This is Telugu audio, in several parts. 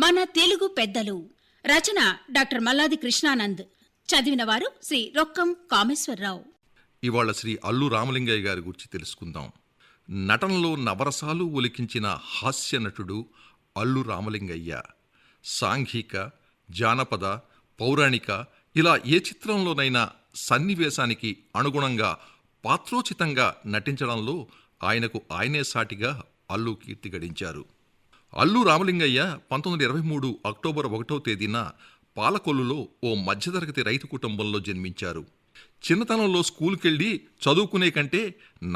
మన తెలుగు పెద్దలు. రచన డాక్టర్ మల్లాది కృష్ణానంద్. చదివిన వారు శ్రీ రొక్కం కామేశ్వరరావు. ఇవాళ శ్రీ అల్లు రామలింగయ్య గారి గురించి తెలుసుకుందాం. నటనలో నవరసాలు ఒలికించిన హాస్య నటుడు అల్లు రామలింగయ్య. సాంఘిక, జానపద, పౌరాణిక ఇలా ఏ చిత్రంలోనైనా సన్నివేశానికి అనుగుణంగా పాత్రోచితంగా నటించడంలో ఆయనకు ఆయనే సాటిగా అల్లు కీర్తి గడించారు. అల్లు రామలింగయ్య 1923 అక్టోబర్ 1వ తేదీన పాలకొల్లులో ఓ మధ్యతరగతి రైతు కుటుంబంలో జన్మించారు. చిన్నతనంలో స్కూల్కెళ్ళి చదువుకునే కంటే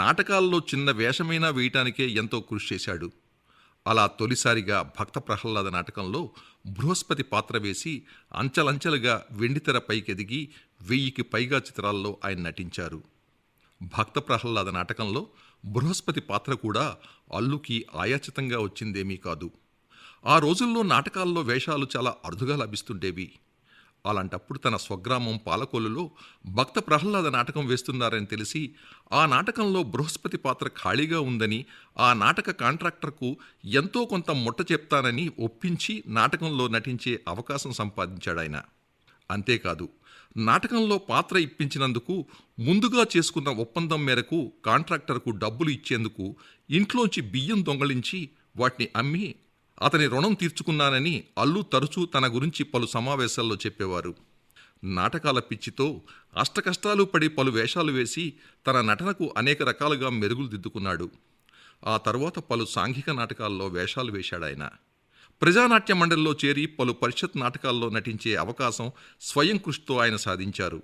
నాటకాల్లో చిన్న వేషమైనా వేయటానికే ఎంతో కృషి చేశాడు. అలా తొలిసారిగా భక్త ప్రహ్లాద నాటకంలో బృహస్పతి పాత్ర వేసి అంచెలంచెలుగా వెండితెర పైకెదిగి 1000కి పైగా చిత్రాల్లో ఆయన నటించారు. భక్త ప్రహ్లాద నాటకంలో బృహస్పతి పాత్ర కూడా అల్లుకి ఆయాచితంగా వచ్చిందేమీ కాదు. ఆ రోజుల్లో నాటకాల్లో వేషాలు చాలా అరుదుగా లభిస్తుండేవి. అలాంటప్పుడు తన స్వగ్రామం పాలకొల్లులో భక్త ప్రహ్లాద నాటకం వేస్తున్నారని తెలిసి ఆ నాటకంలో బృహస్పతి పాత్ర ఖాళీగా ఉందని ఆ నాటక కాంట్రాక్టర్కు ఎంతో కొంత ముట్ట చెప్తానని ఒప్పించి నాటకంలో నటించే అవకాశం సంపాదించాడాయన. అంతేకాదు, నాటకంలో పాత్ర ఇప్పించినందుకు ముందుగా చేసుకున్న ఒప్పందం మేరకు కాంట్రాక్టర్కు డబ్బులు ఇచ్చేందుకు ఇంట్లోంచి బియ్యం దొంగలించి వాటిని అమ్మి అతని రుణం తీర్చుకున్నానని అల్లు తరచూ తన గురించి పలు సమావేశాల్లో చెప్పేవారు. నాటకాల పిచ్చితో అష్టకష్టాలు పడి పలు వేషాలు వేసి తన నటనకు అనేక రకాలుగా మెరుగులు దిద్దుకున్నాడు. ఆ తరువాత పలు సాంఘిక నాటకాల్లో వేషాలు వేశాడాయన. ప్రజానాట్య మండలిలో చేరి పలు పరిషత్ నాటకాల్లో నటించే అవకాశం స్వయం కృషితో ఆయన సాధించారు.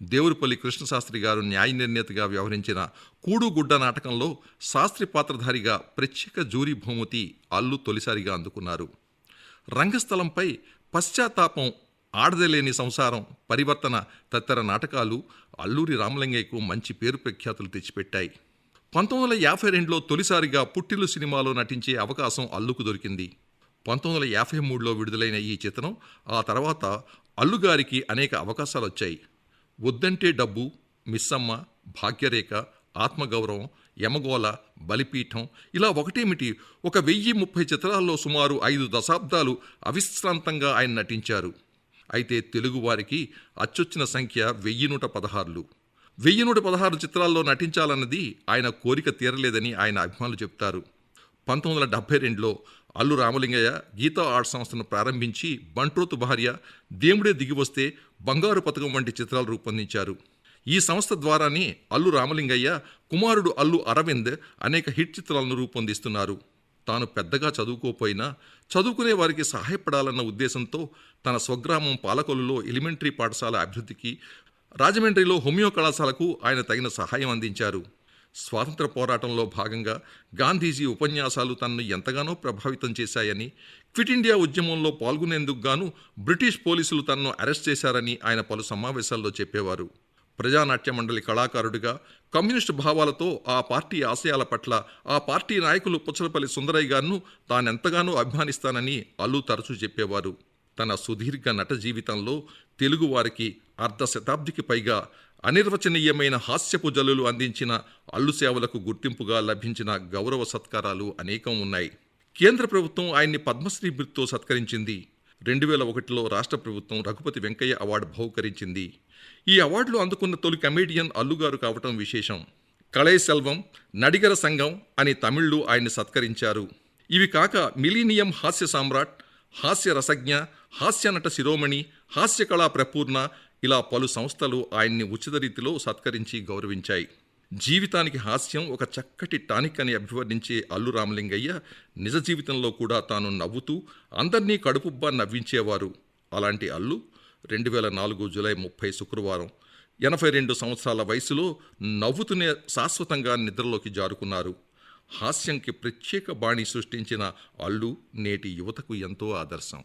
దేవులపల్లి కృష్ణశాస్త్రి గారు న్యాయ నిర్ణేతగా వ్యవహరించిన కూడుగుడ్డ నాటకంలో శాస్త్రి పాత్రధారిగా ప్రత్యేక జూరీ బహుమతి అల్లు తొలిసారిగా అందుకున్నారు. రంగస్థలంపై పశ్చాత్తాపం, ఆడదలేని సంసారం, పరివర్తన తదితర నాటకాలు అల్లూరి రామలింగయ్యకు మంచి పేరు ప్రఖ్యాతులు తెచ్చిపెట్టాయి. 1952లో తొలిసారిగా పుట్టిల్లు సినిమాలో నటించే అవకాశం అల్లుకు దొరికింది. 1953లో విడుదలైన ఈ చిత్రం ఆ తర్వాత అల్లుగారికి అనేక అవకాశాలు వచ్చాయి. వద్దంటే డబ్బు, మిస్సమ్మ, భాగ్యరేఖ, ఆత్మగౌరవం, యమగోళ, బలిపీఠం ఇలా ఒకటేమిటి 1030 చిత్రాల్లో సుమారు 5 దశాబ్దాలు అవిశ్రాంతంగా ఆయన నటించారు. అయితే తెలుగువారికి అచ్చొచ్చిన సంఖ్య 1116. 1116 చిత్రాల్లో నటించాలన్నది ఆయన కోరిక తీరలేదని ఆయన అభిమానులు చెప్తారు. 1972లో అల్లు రామలింగయ్య గీతా ఆర్ట్ సంస్థను ప్రారంభించి బంట్రోతు భార్య, దేవుడే దిగివస్తే, బంగారు పథకం వంటి చిత్రాలు రూపొందించారు. ఈ సంస్థ ద్వారానే అల్లు రామలింగయ్య కుమారుడు అల్లు అరవింద్ అనేక హిట్ చిత్రాలను రూపొందిస్తున్నారు. తాను పెద్దగా చదువుకోపోయినా చదువుకునే వారికి సహాయపడాలన్న ఉద్దేశంతో తన స్వగ్రామం పాలకొల్లులో ఎలిమెంటరీ పాఠశాల అభివృద్ధికి, రాజమండ్రిలో హోమియో కళాశాలకు ఆయన తగిన సహాయం అందించారు. స్వాతంత్ర పోరాటంలో భాగంగా గాంధీజీ ఉపన్యాసాలు తనను ఎంతగానో ప్రభావితం చేశాయని, క్విట్ ఇండియా ఉద్యమంలో పాల్గొనేందుకు గాను బ్రిటిష్ పోలీసులు తనను అరెస్ట్ చేశారని ఆయన పలు సమావేశాల్లో చెప్పేవారు. ప్రజానాట్య మండలి కళాకారుడిగా కమ్యూనిస్టు భావాలతో ఆ పార్టీ ఆశయాల పట్ల ఆ పార్టీ నాయకులు పుచ్చలపల్లి సుందరయ్య గారిను తానెంతగానో అభిమానిస్తానని అల్లు తరచూ చెప్పేవారు. తన సుదీర్ఘ నట జీవితంలో తెలుగువారికి అర్ధ శతాబ్దికి పైగా అనిర్వచనీయమైన హాస్యపు జల్లులు అందించిన అల్లు సేవలకు గుర్తింపుగా లభించిన గౌరవ సత్కారాలు అనేకం ఉన్నాయి. కేంద్ర ప్రభుత్వం ఆయన్ని పద్మశ్రీ బిరుదుతో సత్కరించింది. 2001లో రాష్ట్ర ప్రభుత్వం రఘుపతి వెంకయ్య అవార్డు బహూకరించింది. ఈ అవార్డులు అందుకున్న తొలి కమేడియన్ అల్లుగారు కావటం విశేషం. కళై సెల్వం, నడిగర సంఘం అని తమిళ్లు ఆయన్ని సత్కరించారు. ఇవి కాక మిలీనియం హాస్య సామ్రాట్, హాస్య రసజ్ఞ, హాస్య నట శిరోమణి, హాస్య కళా ప్రపూర్ణ ఇలా పలు సంస్థలు ఆయన్ని ఉచిత రీతిలో సత్కరించి గౌరవించాయి. జీవితానికి హాస్యం ఒక చక్కటి టానిక్ అని అభివర్ణించే అల్లు రామలింగయ్య నిజ జీవితంలో కూడా తాను నవ్వుతూ అందర్నీ కడుపుబ్బా నవ్వించేవారు. అలాంటి అల్లు 2004 జూలై 30 శుక్రవారం 82 సంవత్సరాల వయసులో నవ్వుతూనే శాశ్వతంగా నిద్రలోకి జారుకున్నారు. హాస్యంకి ప్రత్యేక బాణి సృష్టించిన అల్లు నేటి యువతకు ఎంతో ఆదర్శం.